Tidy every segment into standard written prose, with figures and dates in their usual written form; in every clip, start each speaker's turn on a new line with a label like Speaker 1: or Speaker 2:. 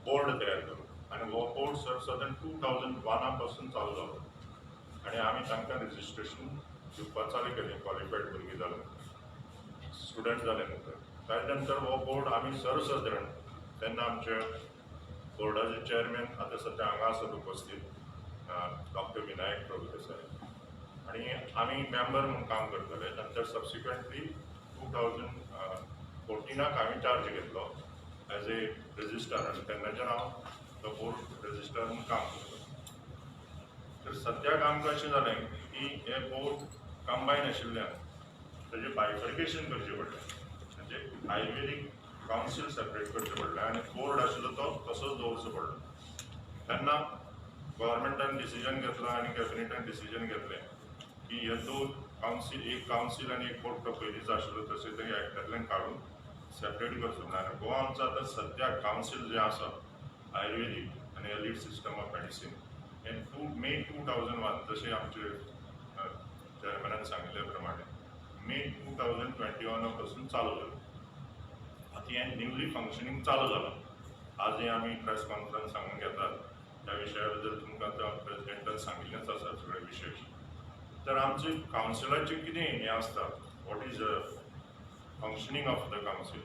Speaker 1: Board तयार केलो आनी हो बोर्ड साधारण 2001 पासून चालू जालो आनी आमी तांकां रेजिस्ट्रेशन दिवपाक चालू केलें क्वॉलिफायड भुरगीं जाले स्टुडंट जाले नंतर ताजे नंतर हो बोर्ड आमी सर्वसाधारण तेन्ना आमचे बोर्डाचे चेअरमॅन आता सध्या हांगा आसात उपस्थित डॉक्टर विनायक प्रभुदेसाय आणि आम्ही मेंबर म्हणून काम करतले नंतर सबसिक्वेंटली 2014 आम्ही चार्ज घेतलो एज ए रजिस्ट्रार आणि तेन्नाच्यान हांव तो बोर्ड रजिस्ट्रार म्हणून काम करतो तर सद्याक आमकां अशें जालें की हे बोर्ड कंबायन आशिल्ल्यान ताजें बायफर्केशन करचें पडलें म्हणजे आयुर्वेदीक कावन्सील सेपरेट करचें पडलें आनी बोर्ड आशिल्लो तो तसोच दवरचो पडलो तेन्ना गव्हर्मेंटान डिसिजन घेतलो आनी कॅबिनेटान डिसिजन घेतलें की हे दोन कावन्सील एक कावन्सील आनी एक बोर्ड तो पयलींच आशिल्लो तशें ते एक्टांतल्यान काडून सेपरेट करचो ना आनी हो आमचो आतां सद्याक कावन्सील जें आसा आयुर्वेदीक आनी एलीट सिस्टम ऑफ मेडिसीन हे मे 2001 जशें आमचे चेअरमॅनान सांगिल्ले प्रमाणे मे 2021 पासून चालू जालें आतां हें न्यूली फंक्शनींग चालू जालां आजय आमी प्रेस कॉन्फरन्स सांगून घेतात त्या विशया बद्दल तुमकां आतां प्रेसिडेंटान सांगिल्लेंच आसा सगळे विशेश तर आमचे कावन्सिलाचें कितें हें आसता what is functioning of the council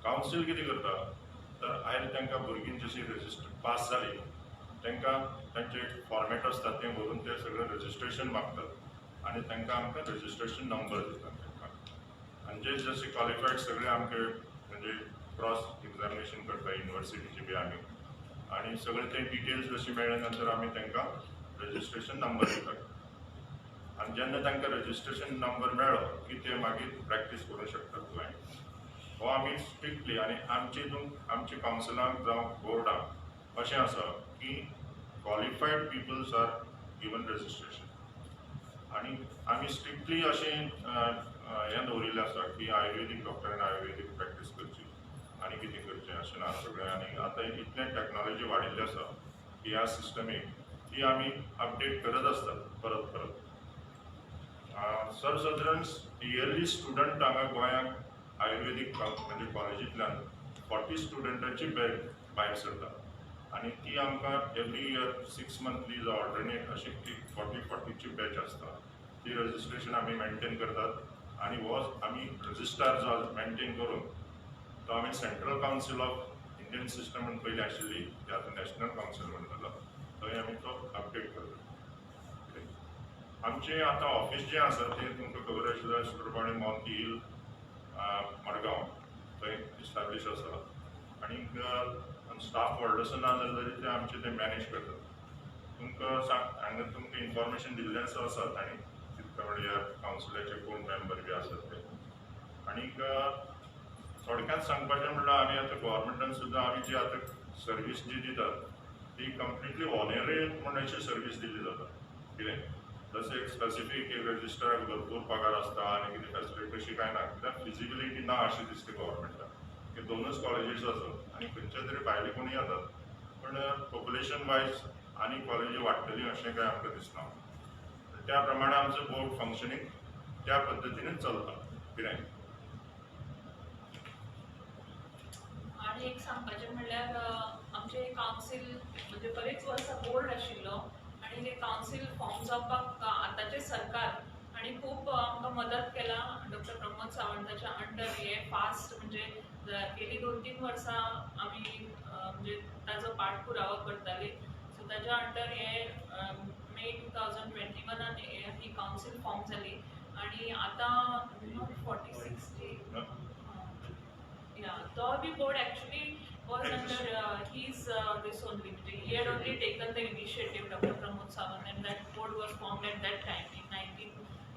Speaker 1: council कितें करता तर आयज तांकां भुरगीं जशी रजिस्टर पास जाली तांकां तांचे फॉर्मेट आसता तें भरून ते सगळें रजिस्ट्रेशन मागतात आनी तांकां आमकां रजिस्ट्रेशन नंबर दितात तांकां आनी जे जशे क्वॉलिफायड सगळे आमचे म्हणजे क्रॉस एक्झामिनेशन करता युनिवर्सिटीची बी आमी आनी सगळे ते डिटेल्स जशी मेळ्ळे नंतर आमी तांकां रजिस्ट्रेशन नंबर दितात आनी जेन्ना तांकां रजिस्ट्रेशन नंबर मेळ्ळो की ते मागीर प्रॅक्टीस करूंक शकतात गोंयांत हो आमी स्ट्रिक्टली आनी आमचे हितून आमच्या कावन्सिलांक जावं बोर्डाक अशें आसा की qualified people's R given registration आनी आमी स्ट्रिक्टली अशें हें दवरिल्लें आसा की आयुर्वेदीक डॉक्टरान आयुर्वेदीक प्रॅक्टीस करची आनी कितें करचें अशें ना सगळें आनी आतां इतलें टॅक्नॉलॉजी वाडिल्ली आसा की ह्या सिस्टमीक ती आमी अपडेट करत आसतात परत परत सर्वसाधारण इयरली स्टुडंट हांगा गोंयांत आयुर्वेदीक म्हणजे कॉलेजींतल्यान 40 स्टुडंटांची बॅच भायर सरता आनी ती आमकां एवरी इयर 6 मंथली जावं ऑल्टरनेट अशी 40ची बॅच आसता ती रजिस्ट्रेशन आमी मेंटेन करतात आनी हो आमी रजिस्ट्रार जो मेंटेन करून तो आमी central council of Indian system म्हणून पयलीं आशिल्ली ती आतां नॅशनल कावन्सील म्हणून जाला थंय आमी तो अपडेट करतात आमचें आतां ऑफीस जें आसा तें तुमकां खबर आशिल्लें अशे प्रमाणे मोंती हिल मडगांव थंय इस्टाब्लीश आसा आनीक स्टाफ व्हडलोसो ना जाल्यार ते आमचे ते मॅनेज करतात तुमकां हांगा तुमकां इन्फॉर्मेशन दिल्लेंच आसा तांणी तितके म्हणल्यार कावन्सिलाचे कोण मेंबर बी आसात ते आनीक थोडक्यात सांगपाचें म्हणल्यार आमी आतां गोवोरमेंटान सुद्दां आमी जी आतां सर्वीस जी दितात ती कंप्लिटली ऑनरी म्हण अशी सर्वीस दिल्ली जाता कितें जसं एक स्पेसिफीक एक रजिस्ट्राराक भरपूर पगार आसता आनी कितें फॅसिलिटी तशी कांय ना कित्याक फिजिबिलिटी ना अशी दिसता गोवोरमेंटाक हे दोनूच कॉलेजीस आसात आनी खंयचे तरी भायले कोणी येतात पण पॉप्युलेशन वायज आनी कॉलेजी वाडटली अशें कांय आमकां दिसना त्या प्रमाणे आमचो बोर्ड फंक्शनींग त्या पद्दतीनच चलता कितें
Speaker 2: आणि एक सांगपाचें म्हणल्यार आमचे कावन्सील म्हणजे बरेच वर्सां बोर्ड आशिल्लो आणि हे कावन्सील फॉर्म जावपाक आतांचे सरकार आणि खूप आमकां मदत केला डॉक्टर प्रमोद सावंताच्या अंडर हे फास्ट म्हणजे गेली 2-3 वर्सां आमी म्हणजे ताजो पाठपुरावो करताली सो ताच्या अंडर हे मे 2021 ही कावन्सील फॉर्म जाली आणि आतां 46 yeah the big board actually was under his this only he had only taken the initiative Dr. Pramod Sawant and that board was formed at that time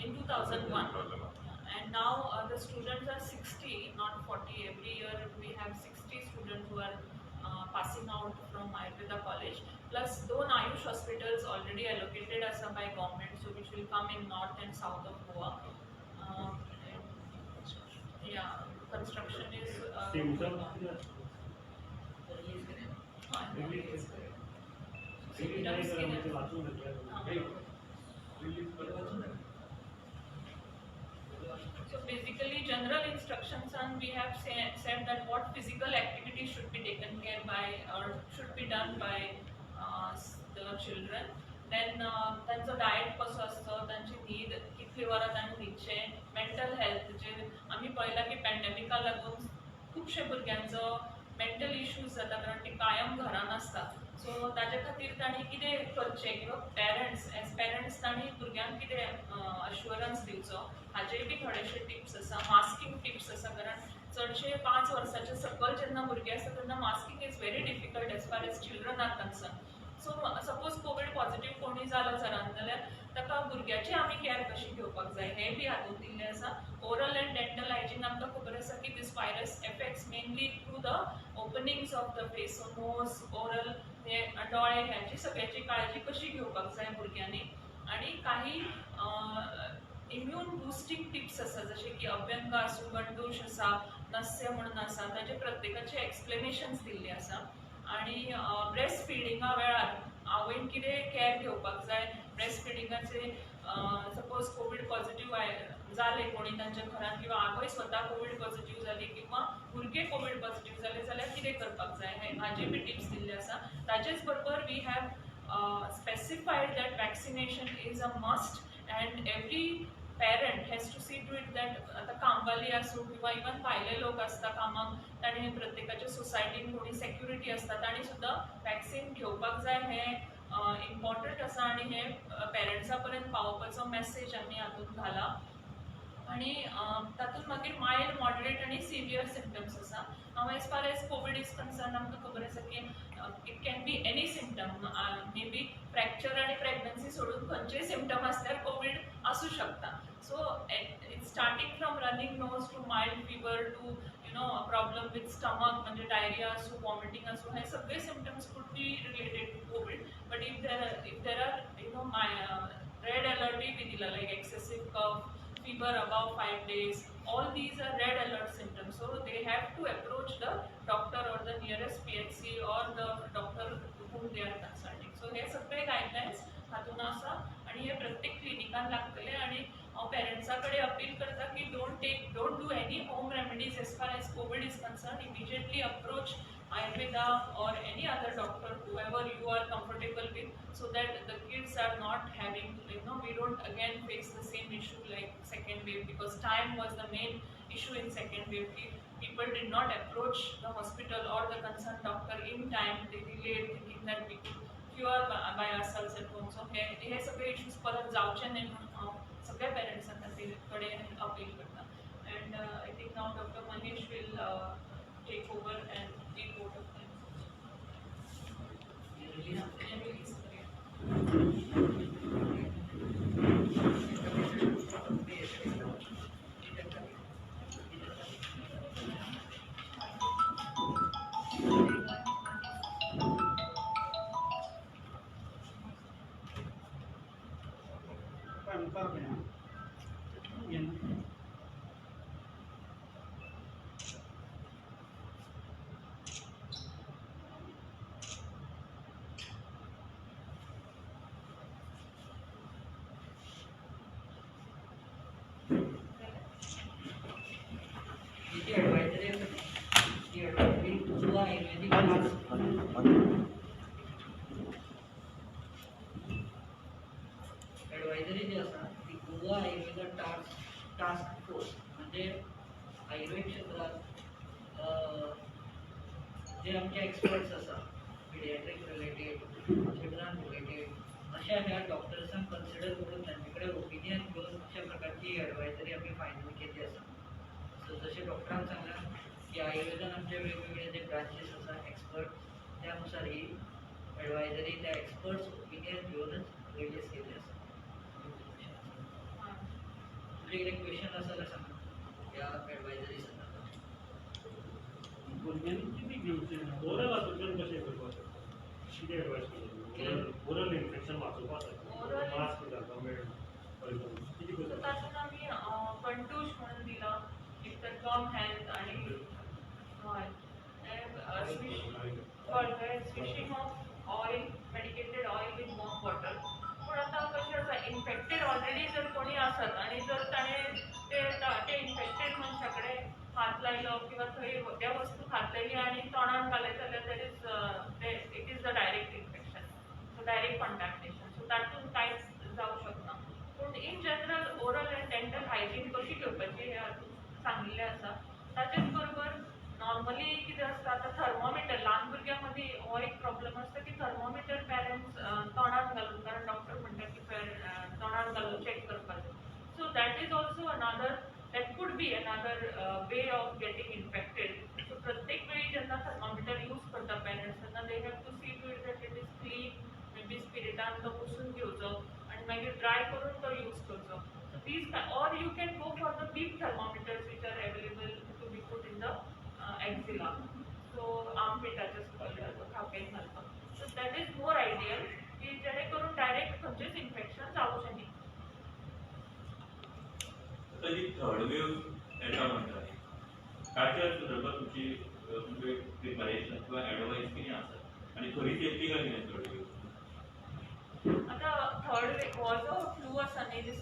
Speaker 2: in 2001 and now the students are 60 not 40 every year we have 60 students who are passing out from Ayurveda college plus 2 Ayush hospitals already allocated as by government so which will come in north and south of Goa yeah construction is so basically general instructions and we have said that what physical activities should be taken care by our done by the children. Then त्यांचं diet कसं असतं, त्यांची न्हीद कितली वरां ताणें न्हिदचे, mental health जे आमी पळयलां की पॅन्डेमिका लागून खुबशे भुरग्यांचो मेंटल इश्यूज जाता कारण ती कायम घरान आसता. सो ताजे खातीर तांणी कितें करचें किंवा पेरंट्स एज पेरंट्स तांणी भुरग्यांक कितें अश्युरन्स दिवचो हाजेय बी थोडेशे टिप्स आसा. मास्कींग टिप्स आसा कारण चडशे 5 वर्साचे सकयल जेन्ना भुरगे आसता तेन्ना masking is very difficult as far as children are concern. So suppose COVID positive कोणी जालो घरान जाल्यार ताका भुरग्याची आमी केअर कशी घेवपाक जाय हें बी हातूंत दिल्लें आसा. ओरल एंड डेंटल हायजीन आमकां खबर आसा की this virus affects mainly through the openings of the face. So nose, oral, हे दोळे ह्याची सगळ्याची काळजी कशी घेवपाक जाय भुरग्यांनी. आणि काही इम्यून बुस्टिंग टिप्स आसा जशे की अभ्यंग आसूं, गंडूश आसा, नस्य म्हणून आसा, ताचे प्रत्येकाचे एक्सप्लेनेशन्स दिल्ले आसा. आणि ब्रेस्ट फिडिंगा वेळार आवयन कितें केअर घेवपाक जाय. ब्रेस्ट फिडिंगाचे सपोज कोवीड पॉझिटिव्ह जाले कोणी तांच्या घरान किंवा आवय स्वता कोवीड पॉझिटिव्ह जाली किंवा भुरगे कोवीड पॉझिटिव्ह जाले जाल्यार कितें करपाक जाय हे हाजे बी टिप्स दिल्ले आसा. ताचेच बरोबर we have specified that vaccination is a must and every parent has to see to it that आतां कामवाली आसूं किंवा इवन भायले लोक आसता कामाक ताणें प्रत्येकाच्या सोसायटीन कोणी सेक्युरिटी आसता तांणी सुद्दां वॅक्सीन घेवपाक जाय हें इम्पॉर्टंट आसा. आनी हें पेरंट्सां पर्यंत पावोवपाचो मेसेज आमी हातूंत घाला. आणि तातूंत मागीर मायल्ड, मॉडरेट आनी सिवियर सिम्पटम्स आसा. As far as COVID is concern आमकां खबर आसा की it can be any symptom. May be fracture आनी प्रेग्नन्सी सोडून खंयचेय सिम्पटम आसल्यार कोवीड आसूं शकता. So starting from running nose to mild fever to problem with stomach म्हणजे डायरिया आसूं, वॉमिटिंग आसूं, हे सगळे symptoms could be related to COVID. But if there are red अलर्टूय बी दिला लायक excessive cough, fever above 5 days, all these are red alert symptoms. So they have to approach the doctor or the nearest PHC or the doctor whom they are consulting. So हे सगळे गायडलाइन्स हातून आसा आणि हे प्रत्येक क्लिनिकान लागतले. आणि पेरेंट्सा कडेन अपील करता की don't do any home remedies age far as COVID is concern. Immediately approach Ayurveda or any other doctor, whoever you are comfortable with, so that the kids are not having, we don't again face the same issue like second wave, because time was the main issue in second wave. People did not approach the hospital or the concerned doctor in time. They delayed thinking that we could cure by ourselves at home. So हे सगळे issues परत जावचे नाही म्हणून सगळ्या पेरेंट्सांना कडे appeal करता. And I think now Dr. Manish will take over and take both of them. Release.
Speaker 3: Advisory जी आसा ती गोवा आयुर्वेदा टास्क फोर्स म्हणजे आयुर्वेद क्षेत्रात जे आमचे एक्सपर्ट्स आसा पिडियाट्रिक रिलेटेड, चिल्ड्रन रिलेटेड अशा ह्या डॉक्टर्सांक कन्सिडर करून तांचे कडेन ओपिनियन घेवन अशा प्रकारची ॲडवायझरी आमी फायनल केली आसा. सो जशें डॉक्टरान सांगलां की आयुर्वेदान आमचे वेगवेगळे जे ब्रांचेस आसा एक्सपर्ट त्यानुसार ही ॲडवायझरी त्या एक्सपर्ट्स ओपिनियन घेऊनच रिलीज केली आसा. तुमचे एक क्वेश्चन आसा जाल्यार सांगा या ॲडवायझरी संदर्भात.
Speaker 4: भुरग्यांनी कितें घेवचें ओरल आसोशन कशें करपाक कितें एडवायस केली ओरल इन्फेक्शन वाचोवपाक मास्क घालपाक मेळना कितें करता
Speaker 2: तातूंत आमी कंटूश म्हणून दिला एक तर गम हेल्थ आणि swishing of oil, medicated oil with warm water. पूण आतां कशें आसा इन्फेक्टेड ऑलरेडी जर कोणी आसत आणि जर ताणें ते इन्फेक्टेड मनशा कडेन हात लायलो किंवा थंय त्या वस्तू हात लायली आनी तोंडान घालयत जाल्यार it is the contamination, so तातूंत कांयच जावंक शकना. पूण in general oral end dental hygiene कशी घेवपाची हें हातूंत सांगिल्लें आसा. ताचेच बरोबर नॉर्मली कितें आसता आतां थर्मोमिटर ल्हान भुरग्यां मदीं हो एक प्रॉब्लम आसता की थर्मोमिटर पेरंट्स तोंडात घालून, कारण डॉक्टर म्हणटा की तोंडात घालून चॅक करपाचें. So that is also another, that could be another way of getting infected. So प्रत्येक वेळी जेन्ना थर्मोमिटर यूज करता पेरंट्स तेन्ना they have to see to it that it is clean, may be स्पिरिटान तो पुसून घेवचो आनी मागीर ड्राय करून तो यूज करचो. So these or you can go for the big thermometers which are available to be put in the axilla. So armpitaच्या खापेन घालपाक. So that is more ideal की जेणे करून डायरेक्ट खंयचेच इन्फेक्शन जावचें न्ही.
Speaker 5: आता जी थर्ड वेव येता म्हणटा ताच्या संदर्भात तुमची प्रिपरेशन किंवा एडवायस कितें आसा आनी खरी सेफ्टी काय कितें थर्ड वेव?
Speaker 2: आता थर्ड वेव हो जो फ्लू आसा न्ही,